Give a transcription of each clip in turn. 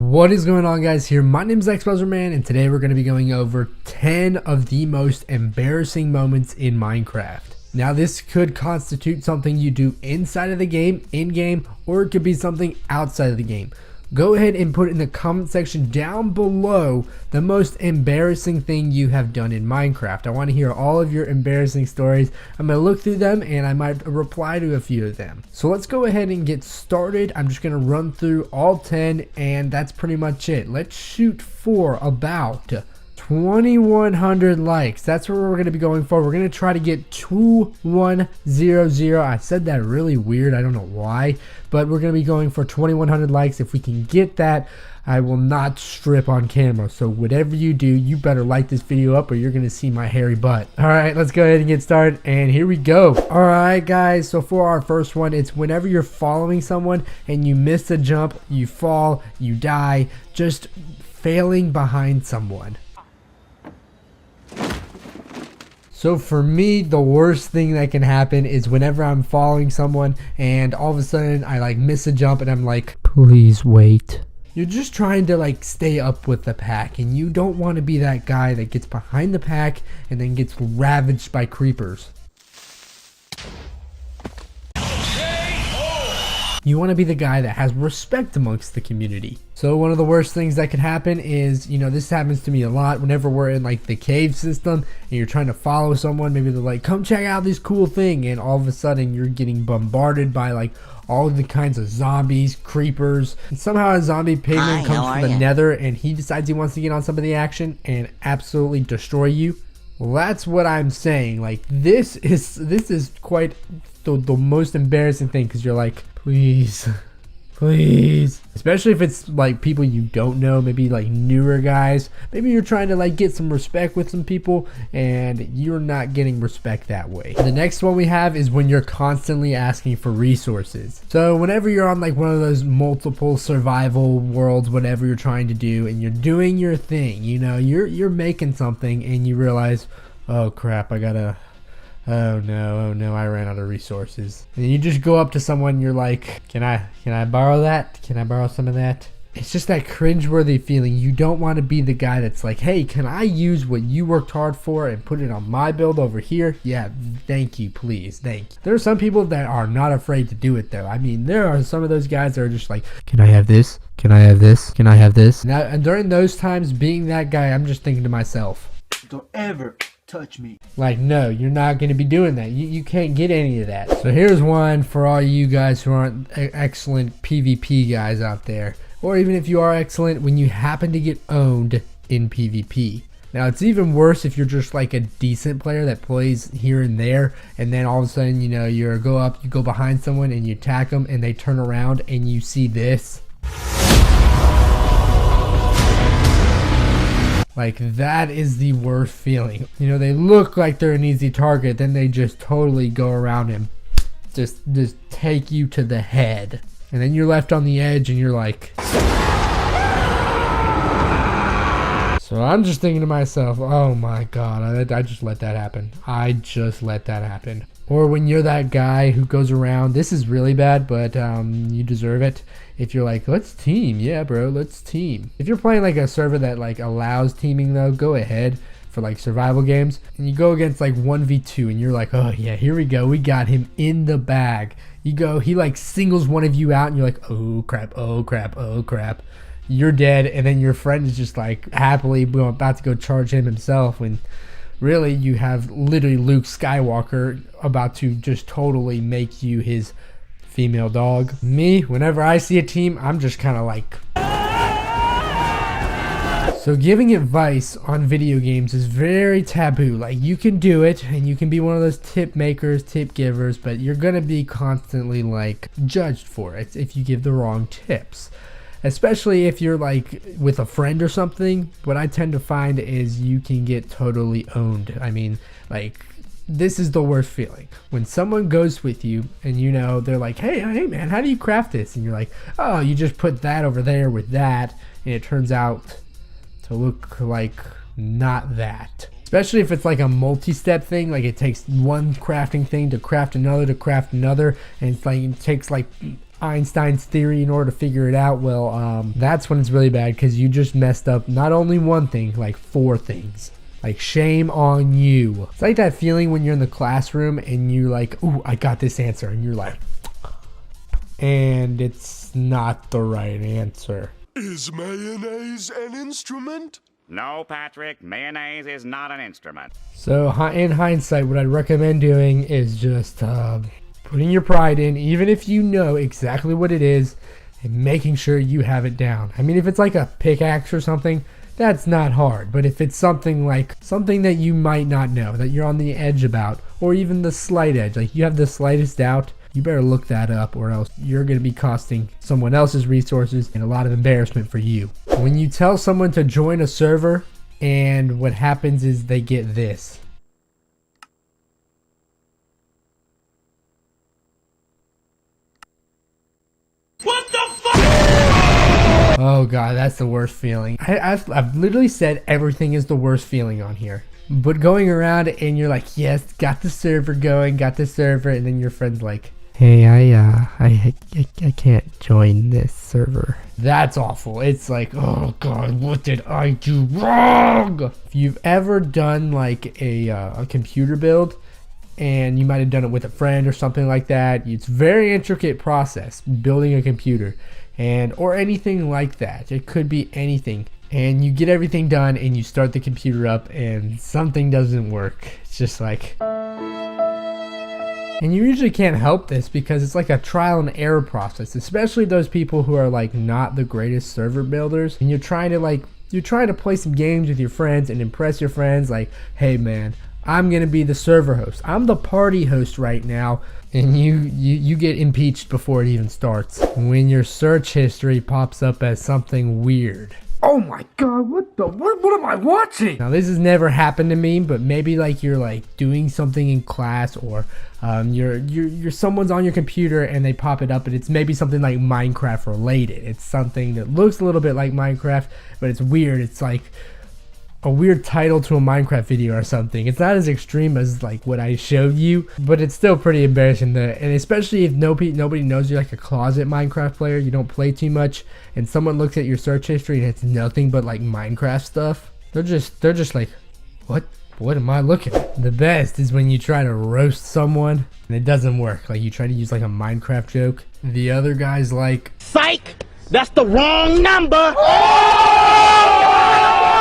What is going on, guys? Here, my name is xBuzzerman, and today we're going to be going over 10 of the most embarrassing moments in Minecraft. Now, this could constitute something you do inside of the game, in-game, or it could be something outside of the game. Go ahead and put in the comment section down below the most embarrassing thing you have done in Minecraft. I want to hear all of your embarrassing stories. I'm going to look through them and I might reply to a few of them. So let's go ahead and get started. I'm just going to run through all 10 and that's pretty much it. Let's shoot for about 2,100 likes. That's what we're going to be going for. We're going to try to get 2100. I said that really weird. I don't know why, but we're going to be going for 2,100 likes. If we can get that, I will not strip on camera. So whatever you do, you better like this video up or you're going to see my hairy butt. All right, let's go ahead and get started. And here we go. All right, guys. So for our first one, it's whenever you're following someone and you miss a jump, you fall, you die, just failing behind someone. So for me, the worst thing that can happen is whenever I'm following someone and all of a sudden I like miss a jump and I'm like, please wait. You're just trying to like stay up with the pack and you don't want to be that guy that gets behind the pack and then gets ravaged by creepers. You want to be the guy that has respect amongst the community. So one of the worst things that could happen is, you know, this happens to me a lot whenever we're in like the cave system and you're trying to follow someone. Maybe they're like, come check out this cool thing, and all of a sudden you're getting bombarded by like all the kinds of zombies, creepers, and somehow a zombie pigman comes from the nether and he decides he wants to get on some of the action and absolutely destroy you. Well, that's what I'm saying. Like this is quite the most embarrassing thing, because you're like, please, especially if it's like people you don't know, maybe like newer guys. Maybe you're trying to like get some respect with some people and you're not getting respect that way. The next one we have is when you're constantly asking for resources. So whenever you're on like one of those multiple survival worlds, whatever you're trying to do, and you're doing your thing, you know, you're making something and you realize, oh crap, oh no, I ran out of resources. And you just go up to someone and you're like, can I borrow that? Can I borrow some of that? It's just that cringeworthy feeling. You don't want to be the guy that's like, hey, can I use what you worked hard for and put it on my build over here? Yeah, thank you, please, thank you. There are some people that are not afraid to do it though. I mean, there are some of those guys that are just like, can I have this? Can I have this? Can I have this? Now, and during those times, being that guy, I'm just thinking to myself, don't ever touch me. Like, no, you're not going to be doing that. You can't get any of that. So here's one for all you guys who aren't excellent PvP guys out there, or even if you are excellent, when you happen to get owned in PvP. Now it's even worse if you're just like a decent player that plays here and there, and then all of a sudden, you know, you go behind someone and you attack them and they turn around and you see this. Like, that is the worst feeling. You know, they look like they're an easy target, then they just totally go around and just take you to the head. And then you're left on the edge and you're like... So I'm just thinking to myself, oh my god, I just let that happen. I just let that happen. Or when you're that guy who goes around, this is really bad, but you deserve it. If you're like, let's team, yeah bro, let's team. If you're playing like a server that like allows teaming though, go ahead for like survival games. And you go against like 1v2 and you're like, oh yeah, here we go, we got him in the bag. You go, he like singles one of you out and you're like, oh crap, oh crap, oh crap. You're dead, and then your friend is just like happily about to go charge him himself when really you have literally Luke Skywalker about to just totally make you his female dog. Me, whenever I see a team, I'm just kind of like... So giving advice on video games is very taboo. Like, you can do it and you can be one of those tip makers, tip givers, but you're gonna be constantly like judged for it if you give the wrong tips. Especially if you're like with a friend or something. What I tend to find is you can get totally owned. I mean, like, this is the worst feeling. When someone goes with you and you know, they're like, hey man, how do you craft this? And you're like, oh, you just put that over there with that. And it turns out to look like not that. Especially if it's like a multi-step thing, like it takes one crafting thing to craft another, and it's like it takes like Einstein's theory in order to figure it out, well, that's when it's really bad because you just messed up not only one thing, like 4 things. Like, shame on you. It's like that feeling when you're in the classroom and you're like, ooh, I got this answer. And you're like, and it's not the right answer. Is mayonnaise an instrument? No, Patrick, mayonnaise is not an instrument. So in hindsight, what I'd recommend doing is just putting your pride in, even if you know exactly what it is, and making sure you have it down. I mean, if it's like a pickaxe or something, that's not hard. But if it's something that you might not know, that you're on the edge about, or even the slight edge, like you have the slightest doubt, you better look that up, or else you're going to be costing someone else's resources and a lot of embarrassment for you. When you tell someone to join a server, and what happens is they get this. Oh god, that's the worst feeling. I've literally said everything is the worst feeling on here. But going around and you're like, yes, got the server going, got the server, and then your friend's like, hey, I can't join this server. That's awful. It's like, oh god, what did I do wrong? If you've ever done like a computer build, and you might have done it with a friend or something like that, it's a very intricate process building a computer. Or anything like that. It could be anything. And you get everything done and you start the computer up and something doesn't work. It's just like... And you usually can't help this because it's like a trial and error process, especially those people who are like not the greatest server builders. And you're trying to play some games with your friends and impress your friends like, hey man, I'm gonna be the server host. I'm the party host right now. And you get impeached before it even starts. When your search history pops up as something weird. Oh my god, what am I watching? Now this has never happened to me, but maybe like you're like doing something in class, or you're someone's on your computer and they pop it up and it's maybe something like Minecraft related. It's something that looks a little bit like Minecraft, but it's weird. It's like a weird title to a Minecraft video or something. It's not as extreme as like what I showed you, but it's still pretty embarrassing. And especially if nobody knows you're like a closet Minecraft player, you don't play too much, and someone looks at your search history and it's nothing but like Minecraft stuff. They're just like, what am I looking at? The best is when you try to roast someone and it doesn't work. Like you try to use like a Minecraft joke. The other guy's like, psych! That's the wrong number!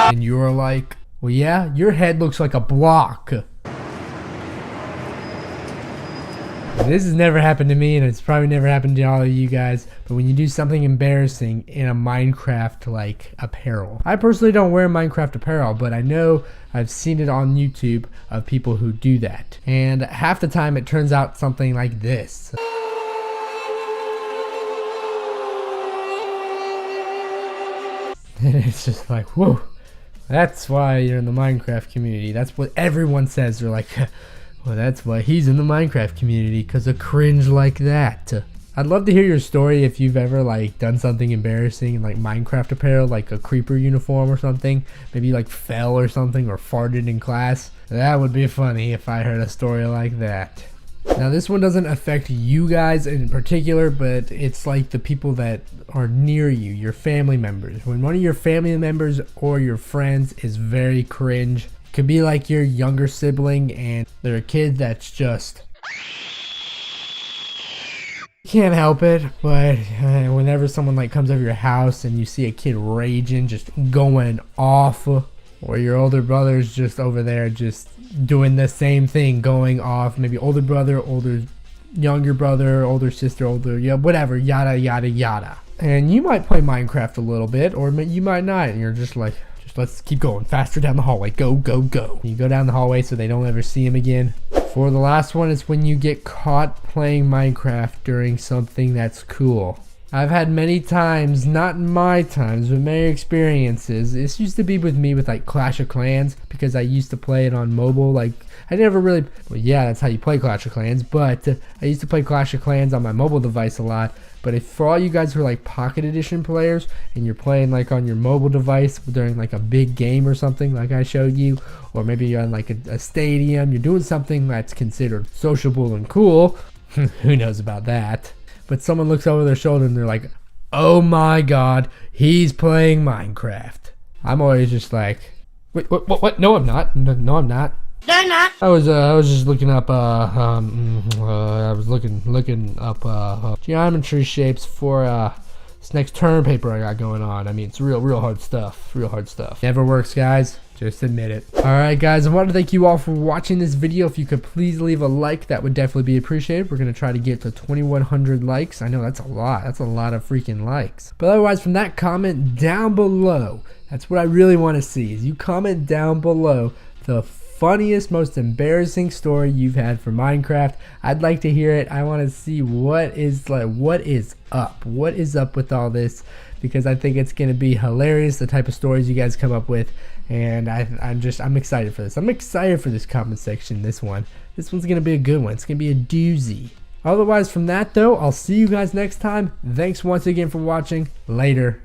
And you're like, well yeah, your head looks like a block. This has never happened to me, and it's probably never happened to all of you guys, but when you do something embarrassing in a Minecraft like apparel. I personally don't wear Minecraft apparel, but I know I've seen it on YouTube of people who do that. And half the time it turns out something like this. And it's just like, whoa. That's why you're in the Minecraft community. That's what everyone says. They're like, well, that's why he's in the Minecraft community, because of cringe like that. I'd love to hear your story if you've ever like done something embarrassing in like Minecraft apparel, like a creeper uniform or something. Maybe you like fell or something, or farted in class. That would be funny if I heard a story like that. Now this one doesn't affect you guys in particular, but it's like the people that are near you, your family members. When one of your family members or your friends is very cringe, it could be like your younger sibling and they're a kid that's just... can't help it, but whenever someone like comes over your house and you see a kid raging, just going off, or your older brother's just over there just doing the same thing, going off, maybe older brother, younger brother, older sister, whatever, yada yada yada. And you might play Minecraft a little bit, or you might not, and you're just like, let's keep going faster down the hallway, go go go. You go down the hallway so they don't ever see him again. For the last one, it's when you get caught playing Minecraft during something that's cool. I've had many times, not my times, but many experiences. This used to be with me with like Clash of Clans, because I used to play it on mobile. Like I never really, well yeah, that's how you play Clash of Clans, but I used to play Clash of Clans on my mobile device a lot. But if for all you guys who are like Pocket Edition players and you're playing like on your mobile device during like a big game or something like I showed you, or maybe you're on like a stadium, you're doing something that's considered sociable and cool, who knows about that. but someone looks over their shoulder and they're like, oh my god, he's playing Minecraft. I'm always just like, wait, what? No, I'm not. No, I'm not. They're not. I was just looking up I was looking up geometry shapes for this next term paper I got going on. I mean, it's real hard stuff. Never works, guys. Just admit it. Alright guys, I want to thank you all for watching this video. If you could please leave a like, that would definitely be appreciated. We're going to try to get to 2,100 likes. I know that's a lot. That's a lot of freaking likes. But otherwise, from that, comment down below. That's what I really want to see, is you comment down below the funniest, most embarrassing story you've had for Minecraft. I'd like to hear it. I want to see what is up. What is up with all this? Because I think it's going to be hilarious, the type of stories you guys come up with. And I'm excited for this. I'm excited for this comment section, this one's going to be a good one. It's going to be a doozy. Otherwise, from that though, I'll see you guys next time. Thanks once again for watching. Later.